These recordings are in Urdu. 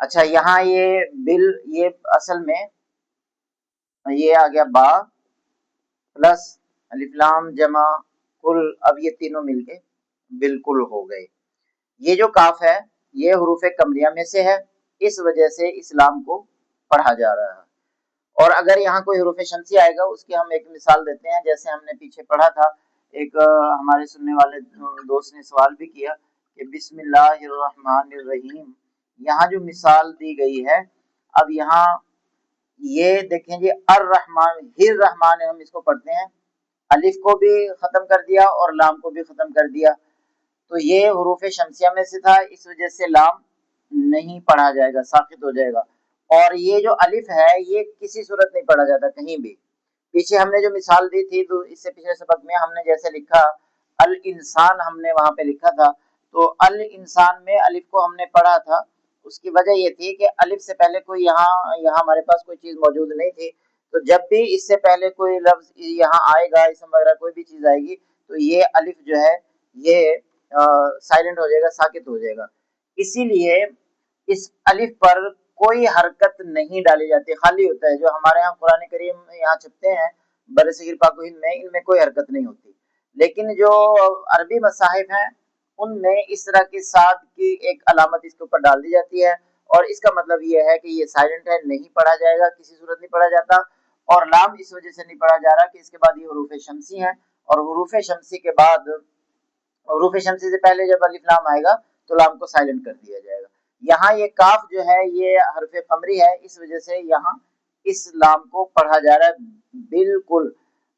اچھا یہاں یہ بل، یہ اصل میں یہ آ گیا با پلس الف لام جمع کل، اب یہ تینوں مل کے بالکل ہو گئے. یہ جو کاف ہے یہ حروف قمریہ میں سے ہے، اس وجہ سے اسلام کو پڑھا جا رہا ہے. اور اگر یہاں کوئی حروف شمسی آئے گا اس کی ہم ایک مثال دیتے ہیں. جیسے ہم نے پیچھے پڑھا تھا، ایک ہمارے سننے والے دوست نے سوال بھی کیا کہ بسم اللہ الرحمن الرحیم، یہاں جو مثال دی گئی ہے، اب یہاں یہ دیکھیں جی الرحمن ہر رحمان، ہم اس کو پڑھتے ہیں، الف کو بھی ختم کر دیا اور لام کو بھی ختم کر دیا، تو یہ حروف شمسیہ میں سے تھا، اس وجہ سے لام نہیں پڑھا جائے گا، ساقط ہو جائے گا. اور یہ جو الف ہے یہ کسی صورت نہیں پڑھا جاتا کہیں بھی. پیچھے ہم نے جو مثال دی تھی تو اس سے پچھلے سبق میں ہم نے جیسے لکھا الانسان، ہم نے وہاں پہ لکھا تھا، تو الانسان میں الف کو ہم نے پڑھا تھا. اس کی وجہ یہ تھی کہ الف سے پہلے کوئی یہاں ہمارے پاس کوئی چیز موجود نہیں تھی، تو جب بھی اس سے پہلے کوئی لفظ یہاں آئے گا، اسم وغیرہ کوئی بھی چیز آئے گی، تو یہ الف جو ہے یہ سائلنٹ ہو جائے گا، ساکت ہو جائے گا. اسی لیے اس الف پر کوئی حرکت نہیں ڈالی جاتی، خالی ہوتا ہے. جو ہمارے ہاں قرآن کریم یہاں چھپتے ہیں بر صغیر پاک و ہند میں، ان میں کوئی حرکت نہیں ہوتی. لیکن جو عربی مصاحف ہیں ان میں اس طرح کی سات کی ایک علامت اس کے اوپر ڈال دی جاتی ہے، اور اس کا مطلب یہ ہے کہ یہ سائلنٹ ہے، نہیں پڑھا جائے گا، کسی صورت نہیں پڑھا جاتا. اور لام اس وجہ سے نہیں پڑھا جا رہا کہ اس کے بعد یہ حروف شمسی ہیں، اور حروف شمسی کے بعد، حروف شمسی سے پہلے جب الف لام آئے گا تو لام کو سائلنٹ کر دیا جائے گا. یہاں یہ کاف جو ہے یہ حرف قمری ہے، اس وجہ سے یہاں اس لام کو پڑھا جا رہا ہے بالکل.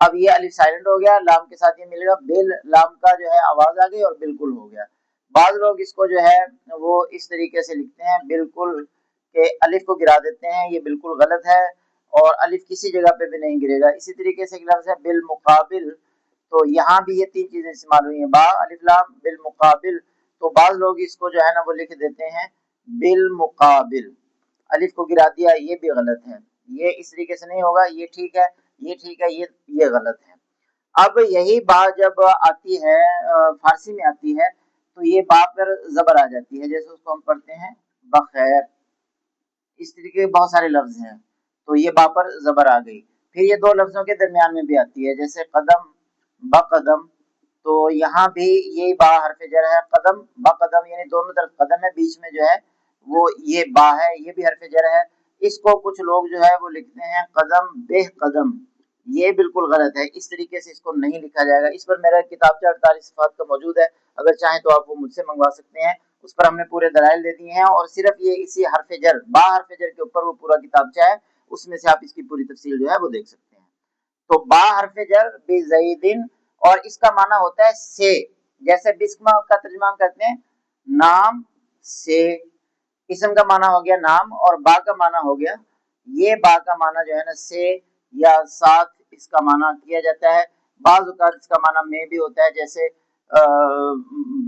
اب یہ الف سائلنٹ ہو گیا، لام کے ساتھ یہ ملے گا، بل لام کا جو ہے آواز آ گئی اور بالکل ہو گیا. بعض لوگ اس کو جو ہے وہ اس طریقے سے لکھتے ہیں بالکل، کہ الف کو گرا دیتے ہیں، یہ بالکل غلط ہے، اور الف کسی جگہ پہ بھی نہیں گرے گا. اسی طریقے سے ایک لفظ ہے بالمقابل، تو یہاں بھی یہ تین چیزیں استعمال ہوئی ہیں، با الف لام بالمقابل. تو بعض لوگ اس کو جو ہے نا وہ لکھ دیتے ہیں بالمقابل، الف کو گرا دیا، یہ بھی غلط ہے. یہ اس طریقے سے نہیں ہوگا، یہ ٹھیک ہے، یہ ٹھیک ہے، یہ غلط ہے. اب یہی بات جب آتی ہے فارسی میں آتی ہے تو یہ با پر زبر آ جاتی ہے، جیسے اس کو ہم پڑھتے ہیں بخیر. اس طریقے کے بہت سارے لفظ ہیں، تو یہ با پر زبر آ گئی. پھر یہ دو لفظوں کے درمیان میں بھی آتی ہے، جیسے قدم بقدم، تو یہاں بھی یہ با حرف جر ہے، قدم بقدم، یعنی دونوں طرف قدم ہے، بیچ میں جو ہے وہ یہ با ہے، یہ بھی حرف جر ہے. اس کو کچھ لوگ جو ہے وہ لکھتے ہیں قدم بہ قدم، یہ بالکل غلط ہے، اس طریقے سے اس کو نہیں لکھا جائے گا. اس پر میرا کتابچہ 48 صفحات کا موجود ہے، اگر چاہیں تو آپ وہ مجھ سے منگوا سکتے ہیں. اس پر ہم نے پورے دلائل دے دیے ہیں، اور صرف یہ اسی حرف جر با حرف جر کے اوپر وہ پورا کتابچہ ہے، اس میں سے آپ اس کی پوری تفصیل جو ہے وہ دیکھ سکتے ہیں. تو با حرف جر بزیدن، اور اس کا معنی ہوتا ہے سے، جیسے بسم کا ترجمہ ہم کرتے ہیں نام سے، اسم کا معنی ہو گیا نام، اور با کا معنی ہو گیا، یہ با کا معنی جو ہے نا سے یا ساتھ اس کا معنی کیا جاتا ہے. بعض اوقات اس کا معنی میں بھی ہوتا ہے، جیسے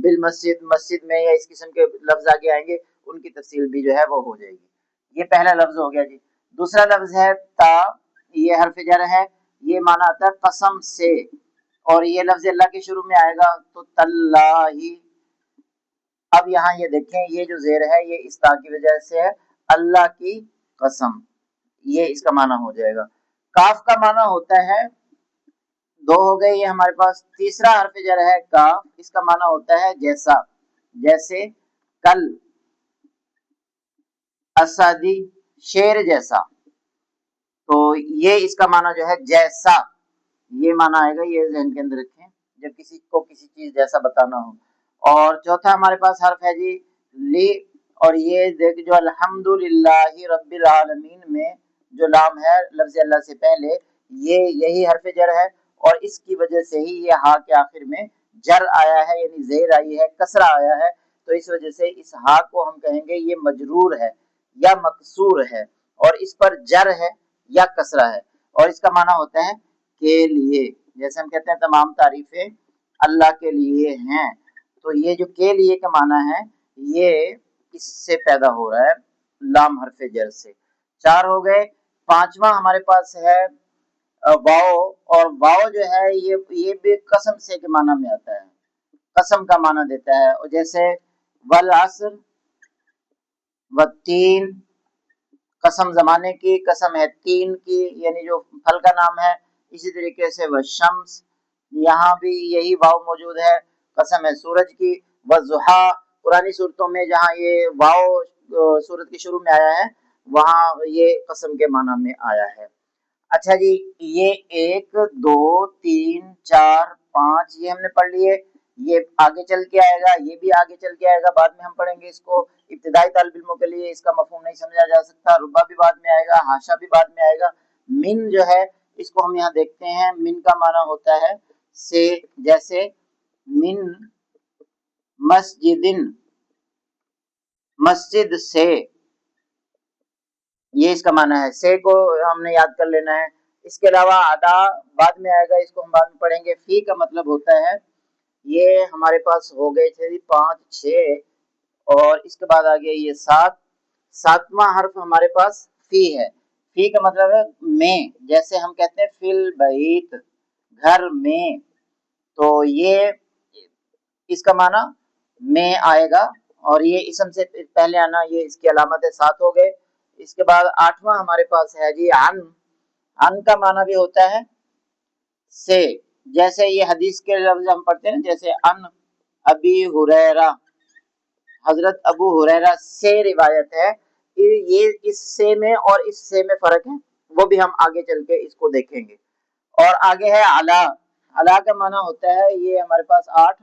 بالمسجد، مسجد میں، یا اس قسم کے لفظ آگے آئیں گے، ان کی تفصیل بھی جو ہے وہ ہو جائے گی. یہ پہلا لفظ ہو گیا جی. دوسرا لفظ ہے تا، یہ حرف جر ہے، یہ معنی آتا ہے قسم سے، اور یہ لفظ اللہ کے شروع میں آئے گا تو تاللہ. اب یہاں یہ دیکھیں یہ جو زیر ہے یہ اس تا کی وجہ سے ہے، اللہ کی قسم، یہ اس کا معنی ہو جائے گا. کاف کا معنی ہوتا ہے، دو ہو گئے یہ ہمارے پاس. تیسرا حرف جر ہے کاف، اس کا معنی ہوتا ہے جیسا، جیسے کل، اسادی، شیر جیسا، تو یہ اس کا معنی جو ہے جیسا، یہ معنی آئے گا، یہ ذہن کے اندر رکھیں جب کسی کو کسی چیز جیسا بتانا ہو. اور چوتھا ہمارے پاس حرف ہے جی لی، اور یہ دیکھ جو الحمدللہ رب العالمین میں جو لام ہے لفظ اللہ سے پہلے، یہ یہی حرف جر ہے، اور اس کی وجہ سے ہی یہ ہا کے آخر میں جر آیا ہے، یعنی زیر آئی ہے، کسرہ آیا ہے، تو اس وجہ سے اس ہا کو ہم کہیں گے یہ مجرور ہے یا مکسور ہے، اور اس پر جر ہے یا کسرہ ہے، اور اس کا معنی ہوتا ہے کے لیے. جیسے ہم کہتے ہیں تمام تعریفیں اللہ کے لیے ہیں، تو یہ جو کے لیے کا معنی ہے یہ اس سے پیدا ہو رہا ہے، لام حرف جر سے. چار ہو گئے. پانچواں ہمارے پاس ہے واو، اور واو جو ہے یہ بھی قسم سے کے معنی میں آتا ہے، قسم کا معنی دیتا ہے، اور جیسے والعصر، والتین قسم زمانے کی، قسم ہے تین کی یعنی جو پھل کا نام ہے. اسی طریقے سے والشمس یہاں بھی یہی واو موجود ہے، قسم ہے سورج کی. والضحیٰ پرانی صورتوں میں جہاں یہ واو صورت کے شروع میں آیا ہے وہاں یہ قسم کے معنی میں آیا ہے. اچھا جی، یہ 1 2 3 4 5 یہ ہم نے پڑھ لیے. یہ آگے چل کے آئے گا، یہ بھی آگے چل کے آئے گا، بعد میں ہم پڑھیں گے اس کو. ابتدائی طالب علموں کے لیے اس کا مفہوم نہیں سمجھا جا سکتا. ربا بھی بعد میں آئے گا، ہاشا بھی بعد میں آئے گا. من جو ہے اس کو ہم یہاں دیکھتے ہیں، من کا معنی ہوتا ہے سے، جیسے من مسجدن، مسجد سے، یہ اس کا معنی ہے. سے کو ہم نے یاد کر لینا ہے. اس کے علاوہ ادا بعد میں آئے گا، اس کو ہم بعد میں پڑھیں گے. فی کا مطلب ہوتا ہے، یہ ہمارے پاس ہو گئے تھے 5 6 اور اس کے بعد آ گیا یہ 7. 7واں حرف ہمارے پاس فی ہے. فی کا مطلب ہے میں، جیسے ہم کہتے ہیں فی البیت، گھر میں. تو یہ اس کا معنی میں آئے گا اور یہ اسم سے پہلے آنا یہ اس کی علامت ہے. 7 ہو گئے. اس کے بعد 8واں ہمارے پاس ہے جی عن. عن کا معنی بھی ہوتا ہے سے، جیسے یہ حدیث کے لفظ ہم پڑھتے ہیں جیسے ان ابی ہریرہ، حضرت ابو ہریرہ سے روایت ہے. یہ اس سے میں اور اس سے میں فرق ہے، وہ بھی ہم آگے چل کے اس کو دیکھیں گے. اور آگے ہے علا. علا کا معنی ہوتا ہے، یہ ہمارے پاس 8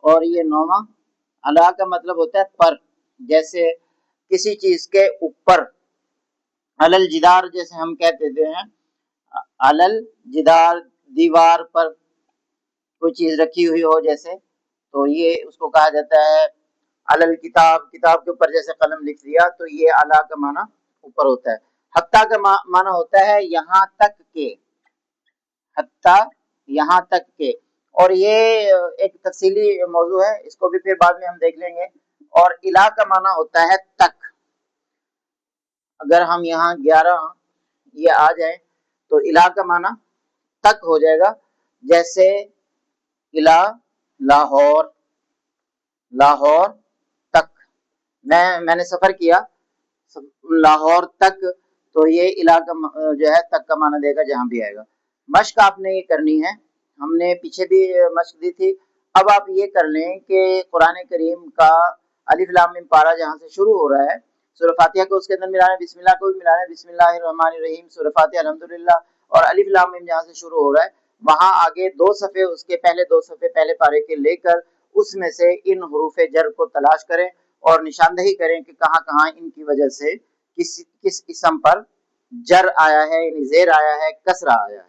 اور یہ 9واں. علا کا مطلب ہوتا ہے پر، جیسے کسی چیز کے اوپر. علل جدار جیسے ہم کہتے ہیں، علل جدار دیوار پر کوئی چیز رکھی ہوئی ہو جیسے، تو یہ اس کو کہا جاتا ہے علل کتاب. کتاب کے اوپر جیسے قلم لکھ دیا تو یہ علا کا معنی اوپر ہوتا ہے. حتیٰ کا معنی ہوتا ہے یہاں تک کے، حتیٰ یہاں تک کے. اور یہ ایک تفصیلی موضوع ہے، اس کو بھی پھر بعد میں ہم دیکھ لیں گے. اور الا کا معنی ہوتا ہے تک. اگر ہم یہاں 11 یہ آ جائیں تو الا کا معنی تک ہو جائے گا، جیسے الا لاہور، لاہور تک. میں نے سفر کیا لاہور تک، تو یہ الا کا جو ہے تک کا معنی دے گا جہاں بھی آئے گا. مشق آپ نے یہ کرنی ہے، ہم نے پیچھے بھی مشق دی تھی. اب آپ یہ کر لیں کہ قرآن کریم کا الف لام میم پارا جہاں سے شروع ہو رہا ہے، سورہ فاتحہ کو اس کے اندر ملانا ہے، بسم اللہ کو بھی ملانا ہے، بسم اللہ الرحمن الرحیم، سورہ فاتحہ الحمدللہ. اور الف لام میم جہاں سے شروع ہو رہا ہے وہاں آگے 2 صفحے، اس کے پہلے 2 صفحے پہلے پارے کے لے کر اس میں سے ان حروف جر کو تلاش کریں اور نشاندہی کریں کہ کہاں کہاں ان کی وجہ سے کس اسم پر جر آیا ہے، یعنی زیر آیا ہے، کسرہ آیا ہے.